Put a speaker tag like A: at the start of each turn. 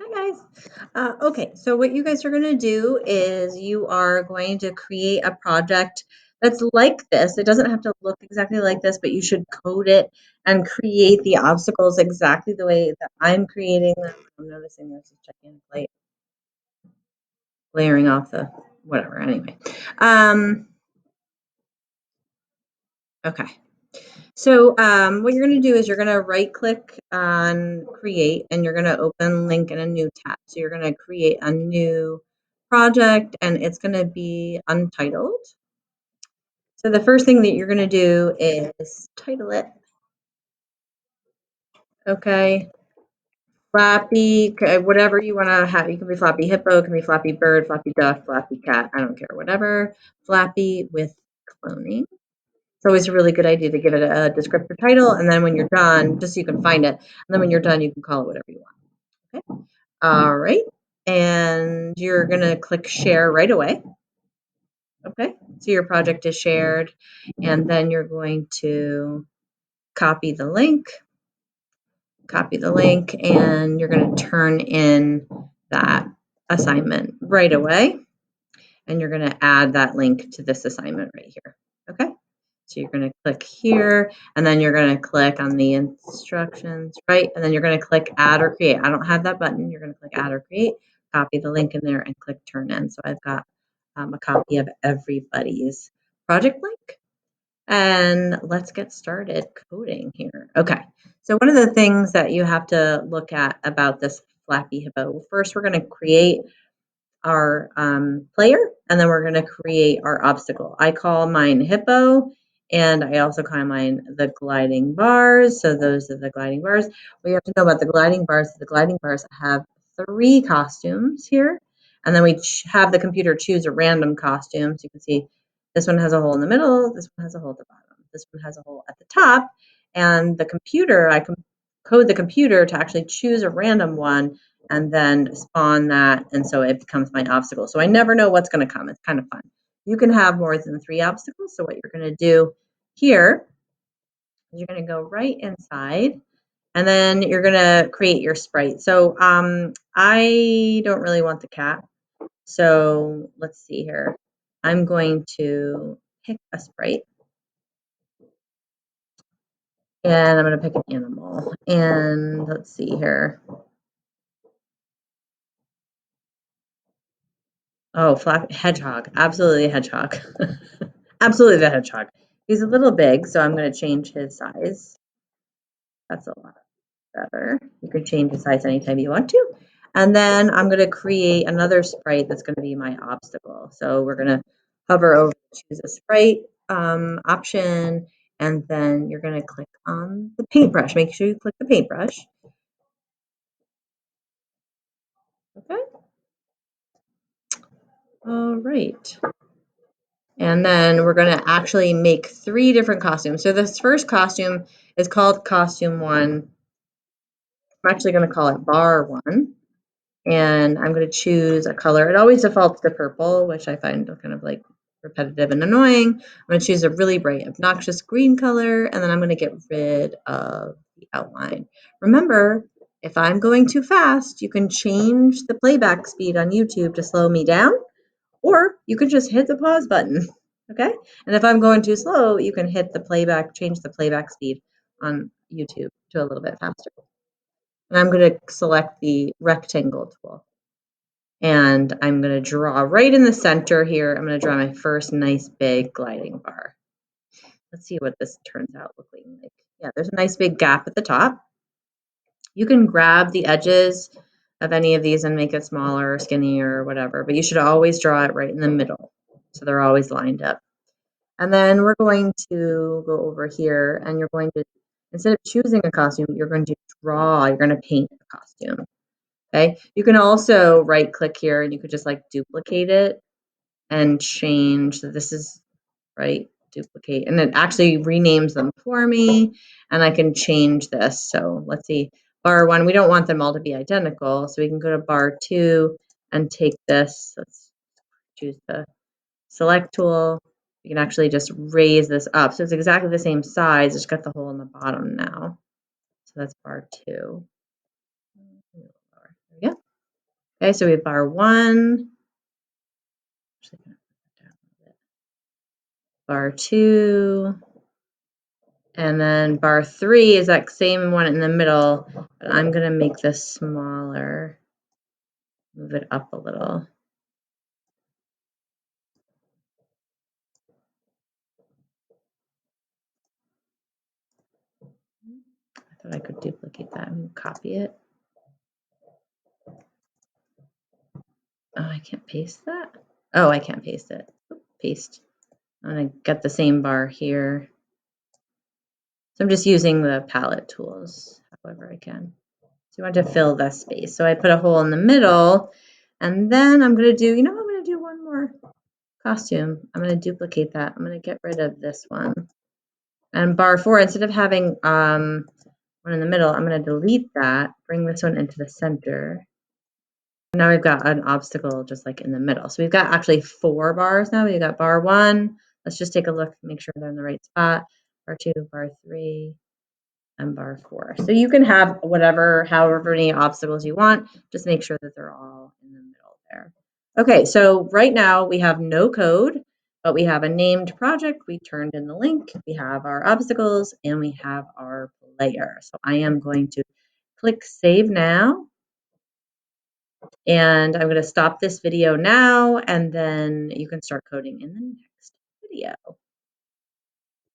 A: Hi guys. Okay, so what you guys are going to do is you are going to create a project that's like this. It doesn't have to look exactly like this, but you should code it and create the obstacles exactly the way that I'm creating them. I'm noticing there's a gigantic light layering off the whatever. Anyway, okay. So what you're going to do is you're going to right click on create and you're going to open link in a new tab. So you're going to create a new project and it's going to be untitled. So the first thing that you're going to do is title it. Okay. Flappy, whatever you want to have. You can be Flappy Hippo, it can be Flappy Bird, Flappy Duck, Flappy Cat. I don't care, whatever. Flappy with cloning. It's always a really good idea to give it a descriptor title, and then when you're done, just so you can find it, and then when you're done, you can call it whatever you want. Okay. All right. And you're going to click share right away. Okay. So your project is shared, and then you're going to copy the link, and you're going to turn in that assignment right away. And you're going to add that link to this assignment right here. Okay. So you're going to click here, and then you're going to click on the instructions, right? And then you're going to click add or create. I don't have that button. You're going to click add or create, copy the link in there, and click turn in. So I've got a copy of everybody's project link. And let's get started coding here. Okay. So one of the things that you have to look at about this Flappy Hippo, first we're going to create our player, and then we're going to create our obstacle. I call mine Hippo, and I also call mine the gliding bars. So those are the gliding bars. What you have to know about the gliding bars have 3 costumes here, and then we have the computer choose a random costume. So you can see this one has a hole in the middle, this one has a hole at the bottom, this one has a hole at the top, and the computer, I can code the computer to actually choose a random one and then spawn that, and so it becomes my obstacle. So I never know what's going to come. It's kind of fun. You can have more than 3 obstacles. So what you're going to do here is you're going to go right inside, and then you're going to create your sprite. So I don't really want the cat. So let's see here. I'm going to pick a sprite, and I'm going to pick an animal. And let's see here. Oh, Flappy hedgehog. Absolutely a hedgehog. Absolutely the hedgehog. He's a little big, so I'm going to change his size. That's a lot better. You can change his size anytime you want to. And then I'm going to create another sprite that's going to be my obstacle. So we're going to hover over, choose a sprite option, and then you're going to click on the paintbrush. Make sure you click the paintbrush. Okay. All right. And then we're going to actually make 3 different costumes. So this first costume is called costume 1. I'm actually going to call it bar 1. And I'm going to choose a color. It always defaults to purple, which I find kind of like repetitive and annoying. I'm going to choose a really bright, obnoxious green color, and then I'm going to get rid of the outline. Remember, if I'm going too fast, you can change the playback speed on YouTube to slow me down, or you can just hit the pause button. Okay? And if I'm going too slow, you can hit the playback, change the playback speed on YouTube to a little bit faster. And I'm going to select the rectangle tool. And I'm going to draw right in the center here. I'm going to draw my first nice big gliding bar. Let's see what this turns out looking like. Yeah, there's a nice big gap at the top. You can grab the edges of any of these and make it smaller or skinnier or whatever, but you should always draw it right in the middle so they're always lined up. And then we're going to go over here, and you're going to, instead of choosing a costume, you're going to paint the costume. Okay. You can also right click here and you could just like duplicate it and change. So this is right, duplicate, and it actually renames them for me, and I can change this. So let's see, bar 1, we don't want them all to be identical. So we can go to bar 2 and take this. Let's choose the select tool. You can actually just raise this up. So it's exactly the same size. It's got the hole in the bottom now. So that's bar 2. There we go. Okay, so we have bar 1, bar 2, and then bar 3 is that same one in the middle, but I'm going to make this smaller, move it up a little. I thought I could duplicate that and copy it. Oh, I can't paste that? Oh, I can't paste it. Paste. I'm going to get the same bar here. So I'm just using the palette tools however I can. So I want to fill that space. So I put a hole in the middle, and then I'm going to do, I'm going to do one more costume. I'm going to duplicate that. I'm going to get rid of this one. And bar 4, instead of having one in the middle, I'm going to delete that, bring this one into the center. Now we've got an obstacle just like in the middle. So we've got actually 4 bars now. We've got bar 1. Let's just take a look, make sure they're in the right spot. Bar 2, bar 3, and bar 4. So you can have however many obstacles you want. Just make sure that they're all in the middle there. Okay, so right now we have no code, but we have a named project. We turned in the link. We have our obstacles, and we have our player. So I am going to click Save Now. And I'm going to stop this video now, and then you can start coding in the next video.